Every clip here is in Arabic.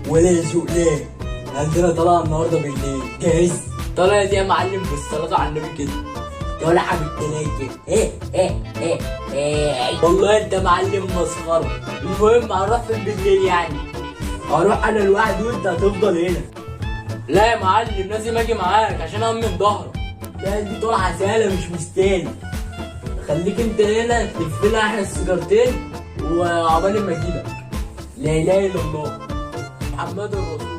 ولا سوق ليه؟ عندنا طلعة النهارده بالليل، جاهز؟ طلعت يا معلم بالصلاة على النبي كده. ولا حاجة التلاجة. والله انت معلم مسخرة. المهم هنروح فين بالليل يعني؟ هروح انا لوحدي وانت هتفضل هنا. لا يا معلم لازم اجي معاك عشان امن ظهرك. لا دي طلعة سهلة مش مستاهلة. خليك انت هنا تلف لنا احنا السيجارتين وعقبال ما اجيلك. لا اله الا الله محمد رسول الله.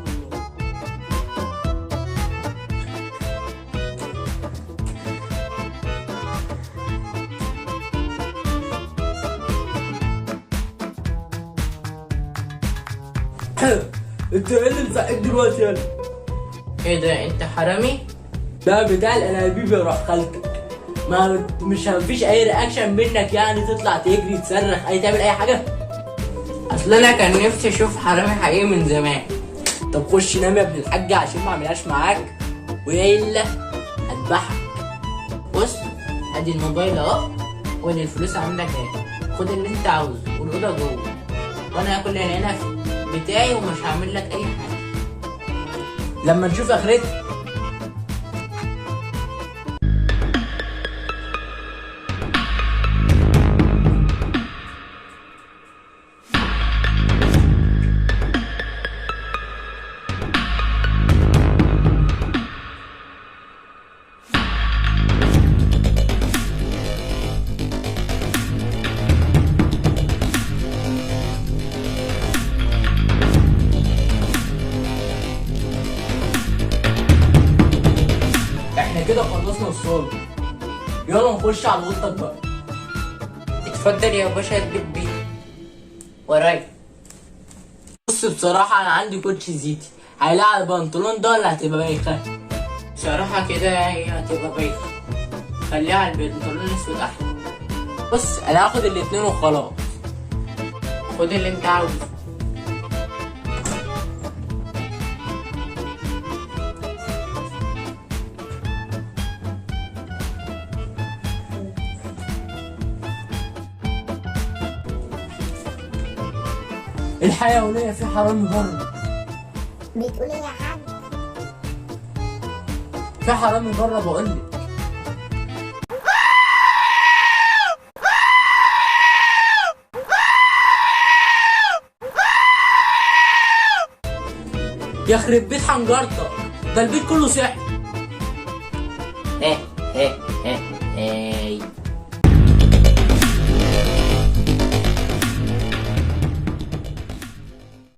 انت ايه اللي مزعج دلوقتي يالا؟ ايه ده انت حرامي؟ ده بتاع الانابيب يا روح خالتك. ما مش مفيش اي رياكشن منك يعني تطلع تجري تصرخ اي تعمل اي حاجه؟ اصل انا كان نفسي اشوف حرامي حقيقي من زمان. طب خش نام يا ابن الحاج عشان ما اعملهاش معاك والا اذبحك. بص ادي الموبايل اهو، وادي الفلوس عندك اهي، خد اللي انت عاوزه والاوضه جوه، وانا هاكل العنب بتاعي ومش هعمل لك اي حاجه لما نشوف اخرتها. احنا كده خلصنا الصالة، يلا نخش على اوضتك بقى. اتفضل يا باشا البيت بيه ورايا. بص بصراحة أنا عندي كوتش زيتي، هيلاقي على البنطلون ده ولا هتبقى بايخة؟ بصراحه كده هي هتبقى بايخه، خليها على البنطلون الاسود احلى. بص أنا هاخد الاتنين وخلاص. خد اللي انت عاوزه. الحيوانية في حرامي بره. بتقول ايه يا حاج؟ في حرامي بره بقولك. يخرب بيت حنجرتك، ده البيت كله سحر. ايه ايه ايه ايه